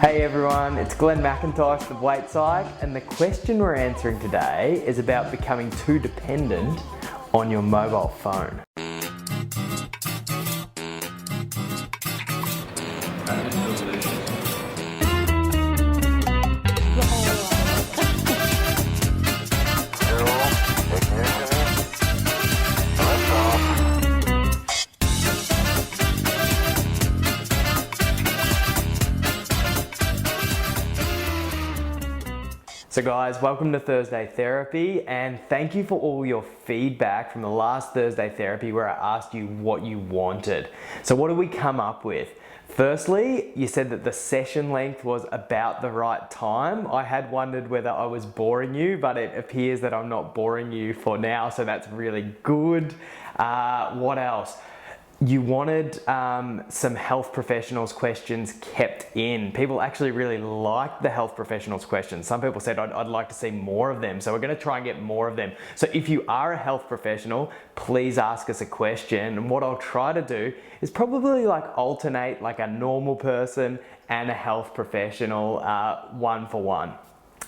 Hey everyone, it's Glenn Mackintosh of Weight Psych, and the question we're answering today is about becoming too dependent on your mobile phone. So guys, welcome to Thursday Therapy, and thank you for all your feedback from the last Thursday Therapy where I asked you what you wanted. So what did we come up with? Firstly, you said that the session length was about the right time. I had wondered whether I was boring you, but it appears that I'm not boring you for now, so that's really good. What else? You wanted some health professionals questions kept in. People actually really liked the health professionals questions. Some people said I'd like to see more of them, so we're going to try and get more of them. So if you are a health professional, please ask us a question, and what I'll try to do is probably like alternate like a normal person and a health professional one for one.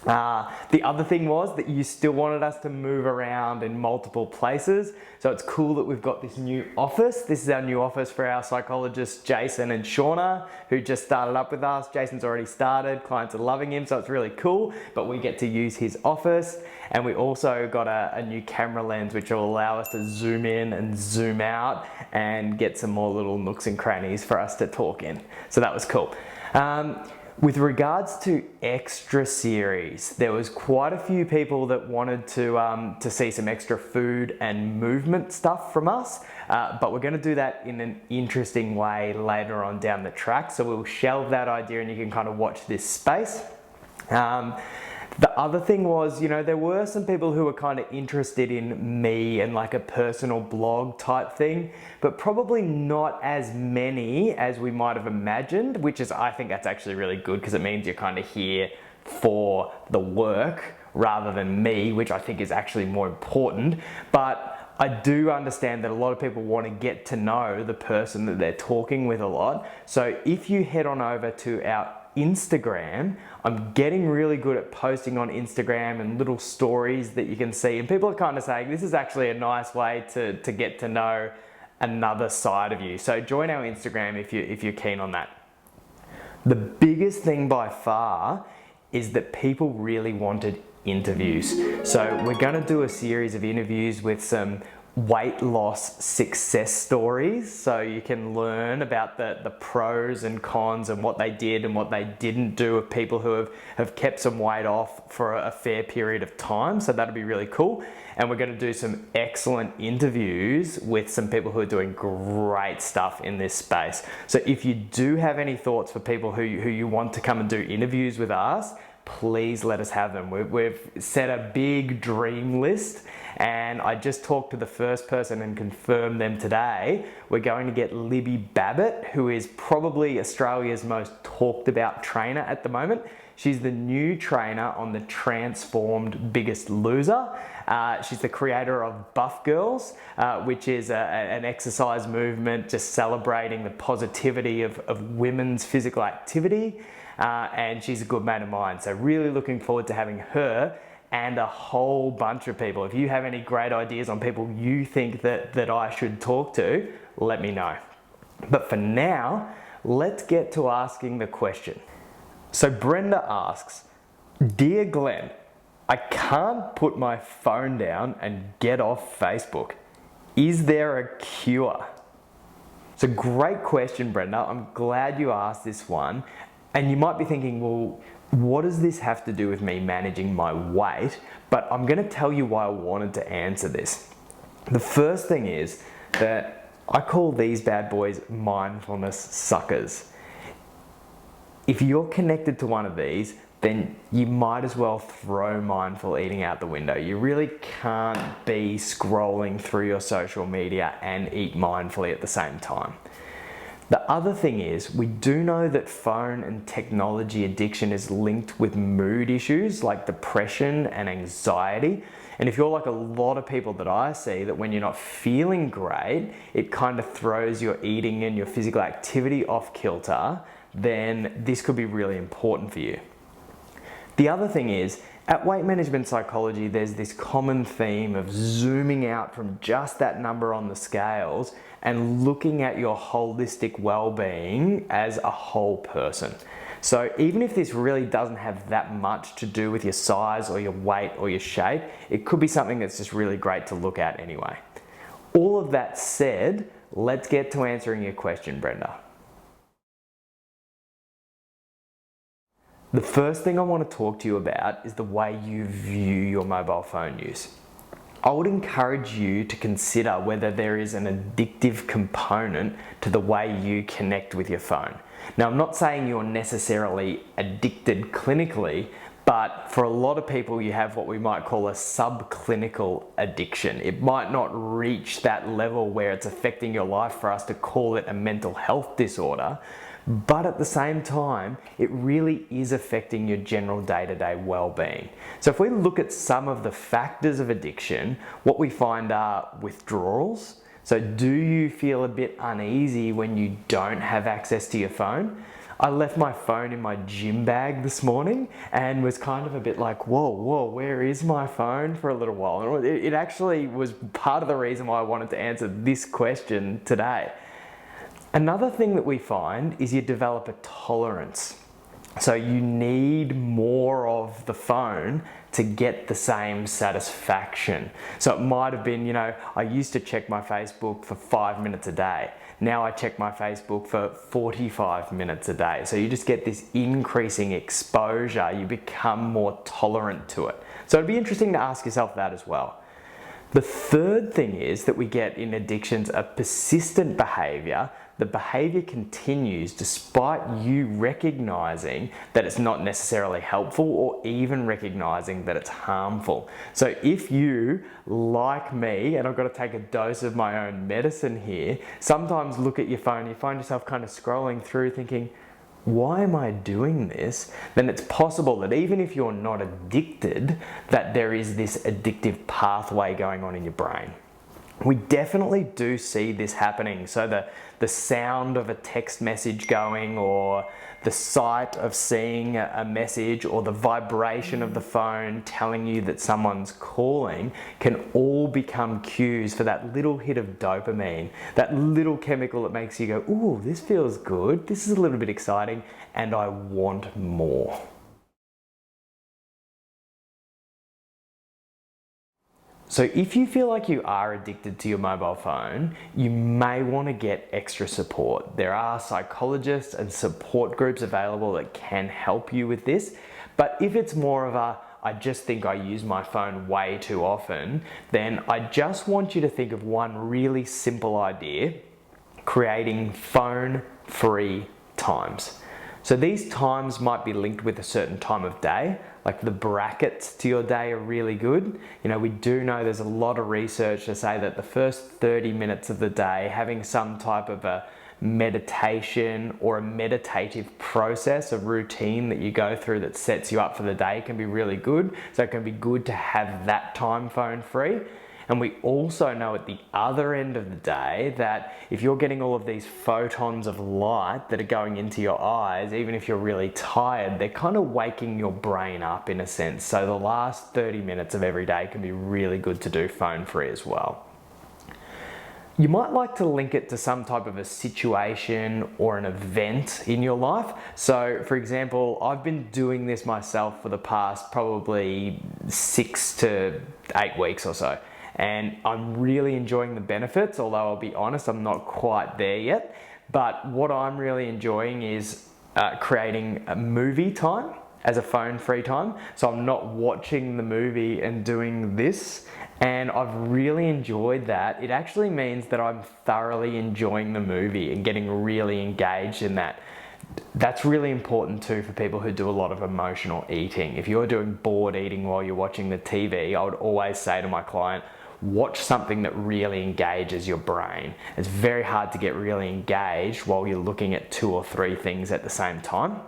The other thing was that you still wanted us to move around in multiple places. So it's cool that we've got this new office. This is our new office for our psychologists, Jason and Shauna, who just started up with us. Jason's already started, clients are loving him, so it's really cool, but we get to use his office. And we also got a new camera lens, which will allow us to zoom in and zoom out and get some more little nooks and crannies for us to talk in. So that was cool. With regards to extra series, there was quite a few people that wanted to see some extra food and movement stuff from us, but we're going to do that in an interesting way later on down the track. So we'll shelve that idea and you can kind of watch this space. The other thing was, you know, there were some people who were kind of interested in me and like a personal blog type thing, but probably not as many as we might have imagined, which is, I think that's actually really good because it means you're kind of here for the work rather than me, which I think is actually more important. But I do understand that a lot of people want to get to know the person that they're talking with a lot. So if you head on over to our Instagram, I'm getting really good at posting on Instagram and little stories that you can see, and people are kind of saying this is actually a nice way to get to know another side of you. So join our Instagram if you're keen on that. The biggest thing by far is that people really wanted interviews. So we're going to do a series of interviews with some weight loss success stories, so you can learn about the pros and cons and what they did and what they didn't do of people who have kept some weight off for a fair period of time. So that'll be really cool. And we're going to do some excellent interviews with some people who are doing great stuff in this space. So if you do have any thoughts for people who you want to come and do interviews with us, please let us have them. We've set a big dream list, and I just talked to the first person and confirmed them today. We're going to get Libby Babet, who is probably Australia's most talked about trainer at the moment. She's the new trainer on the transformed Biggest Loser. She's the creator of BUF Girls, which is an exercise movement just celebrating the positivity of women's physical activity. And she's a good mate of mine. So really looking forward to having her and a whole bunch of people. If you have any great ideas on people you think that I should talk to, let me know. But for now, let's get to asking the question. So Brenda asks, "Dear Glenn, I can't put my phone down and get off Facebook. Is there a cure?" It's a great question, Brenda. I'm glad you asked this one. And you might be thinking, well, what does this have to do with me managing my weight? But I'm going to tell you why I wanted to answer this. The first thing is that I call these bad boys mindfulness suckers. If you're connected to one of these, then you might as well throw mindful eating out the window. You really can't be scrolling through your social media and eat mindfully at the same time. The other thing is, we do know that phone and technology addiction is linked with mood issues like depression and anxiety. And if you're like a lot of people that I see, that when you're not feeling great, it kind of throws your eating and your physical activity off kilter, then this could be really important for you. The other thing is, at weight management psychology, there's this common theme of zooming out from just that number on the scales and looking at your holistic well-being as a whole person. So even if this really doesn't have that much to do with your size or your weight or your shape, it could be something that's just really great to look at anyway. All of that said, let's get to answering your question, Brenda. The first thing I want to talk to you about is the way you view your mobile phone use. I would encourage you to consider whether there is an addictive component to the way you connect with your phone. Now, I'm not saying you're necessarily addicted clinically, but for a lot of people, you have what we might call a subclinical addiction. It might not reach that level where it's affecting your life for us to call it a mental health disorder, but at the same time, it really is affecting your general day-to-day well-being. So if we look at some of the factors of addiction, what we find are withdrawals. So do you feel a bit uneasy when you don't have access to your phone? I left my phone in my gym bag this morning and was kind of a bit like, whoa, where is my phone for a little while? And it actually was part of the reason why I wanted to answer this question today. Another thing that we find is you develop a tolerance. So you need more of the phone to get the same satisfaction. So it might have been, I used to check my Facebook for 5 minutes a day. Now I check my Facebook for 45 minutes a day. So you just get this increasing exposure. You become more tolerant to it. So it'd be interesting to ask yourself that as well. The third thing is that we get in addictions a persistent behavior. The behavior continues despite you recognizing that it's not necessarily helpful or even recognizing that it's harmful. So if you, like me, and I've got to take a dose of my own medicine here, sometimes look at your phone, you find yourself kind of scrolling through thinking, why am I doing this? Then it's possible that even if you're not addicted, that there is this addictive pathway going on in your brain. We definitely do see this happening. So the sound of a text message going, or the sight of seeing a message, or the vibration of the phone telling you that someone's calling can all become cues for that little hit of dopamine, that little chemical that makes you go, ooh, this feels good, this is a little bit exciting, and I want more. So if you feel like you are addicted to your mobile phone, you may want to get extra support. There are psychologists and support groups available that can help you with this. But if it's more of a, I just think I use my phone way too often, then I just want you to think of one really simple idea: creating phone-free times. So these times might be linked with a certain time of day, like the brackets to your day are really good. We do know there's a lot of research to say that the first 30 minutes of the day, having some type of a meditation or a meditative process, a routine that you go through that sets you up for the day, can be really good. So it can be good to have that time phone free. And we also know at the other end of the day that if you're getting all of these photons of light that are going into your eyes, even if you're really tired, they're kind of waking your brain up in a sense. So the last 30 minutes of every day can be really good to do phone free as well. You might like to link it to some type of a situation or an event in your life. So for example, I've been doing this myself for the past probably 6 to 8 weeks or so. And I'm really enjoying the benefits, although I'll be honest, I'm not quite there yet. But what I'm really enjoying is creating a movie time. as a phone-free time. So I'm not watching the movie and doing this. And I've really enjoyed that. It actually means that I'm thoroughly enjoying the movie and getting really engaged in that. That's really important too for people who do a lot of emotional eating. If you're doing bored eating while you're watching the TV, I would always say to my client, watch something that really engages your brain. It's very hard to get really engaged while you're looking at 2 or 3 things at the same time.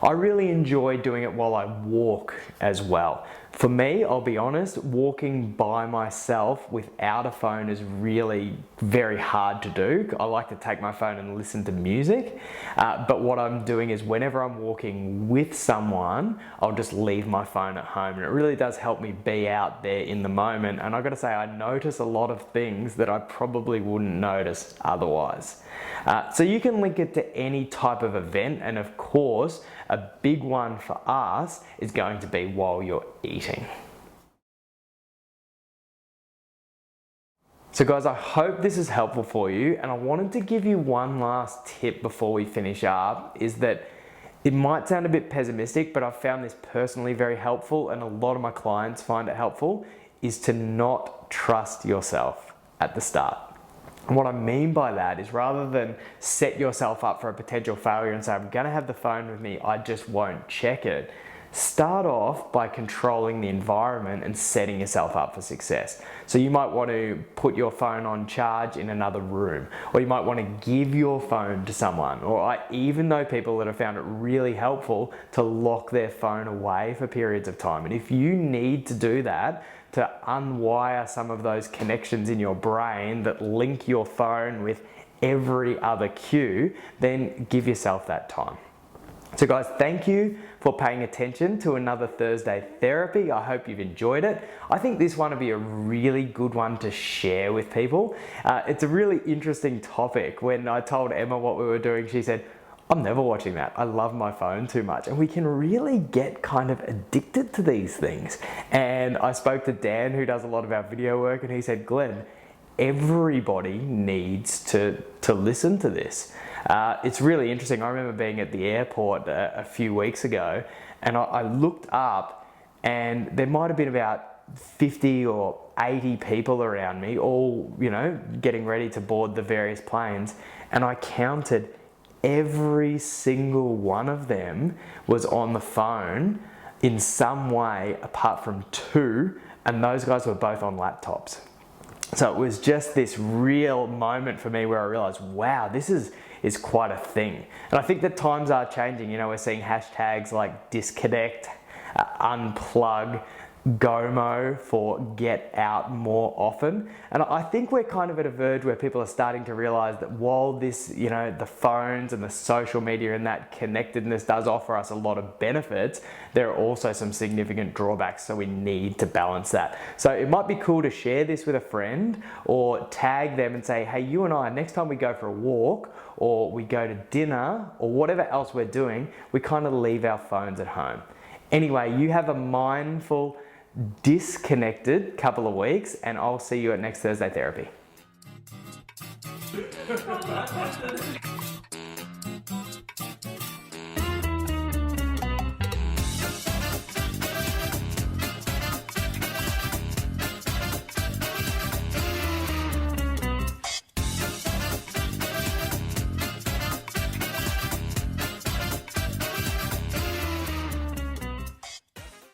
I really enjoy doing it while I walk as well. For me, I'll be honest, walking by myself without a phone is really very hard to do. I like to take my phone and listen to music, but what I'm doing is whenever I'm walking with someone, I'll just leave my phone at home, and it really does help me be out there in the moment. And I've got to say, I notice a lot of things that I probably wouldn't notice otherwise. So you can link it to any type of event, and of course, a big one for us is going to be while you're eating. So guys, I hope this is helpful for you, and I wanted to give you one last tip before we finish up, is that it might sound a bit pessimistic, but I've found this personally very helpful, and a lot of my clients find it helpful, is to not trust yourself at the start. And what I mean by that is, rather than set yourself up for a potential failure and say, I'm going to have the phone with me, I just won't check it. Start off by controlling the environment and setting yourself up for success. So you might want to put your phone on charge in another room, or you might want to give your phone to someone, or I even know people that have found it really helpful to lock their phone away for periods of time. And if you need to do that, to unwire some of those connections in your brain that link your phone with every other cue, then give yourself that time. So guys, thank you for paying attention to another Thursday Therapy. I hope you've enjoyed it. I think this one will be a really good one to share with people. It's a really interesting topic. When I told Emma what we were doing, she said, I'm never watching that. I love my phone too much. And we can really get kind of addicted to these things. And I spoke to Dan, who does a lot of our video work, and he said, Glenn, everybody needs to listen to this. It's really interesting. I remember being at the airport a few weeks ago, and I looked up, and there might have been about 50 or 80 people around me, all, you know, getting ready to board the various planes. And I counted every single one of them was on the phone in some way, apart from 2, and those guys were both on laptops. So it was just this real moment for me where I realized, wow, this is quite a thing. And I think that times are changing. You know, we're seeing hashtags like disconnect, unplug, GOMO for get out more often. And I think we're kind of at a verge where people are starting to realize that while this, you know, the phones and the social media and that connectedness does offer us a lot of benefits, there are also some significant drawbacks, so we need to balance that. So it might be cool to share this with a friend, or tag them and say, hey, you and I, next time we go for a walk or we go to dinner or whatever else we're doing, we kind of leave our phones at home. Anyway, you have a mindful, disconnected couple of weeks, and I'll see you at next Thursday Therapy.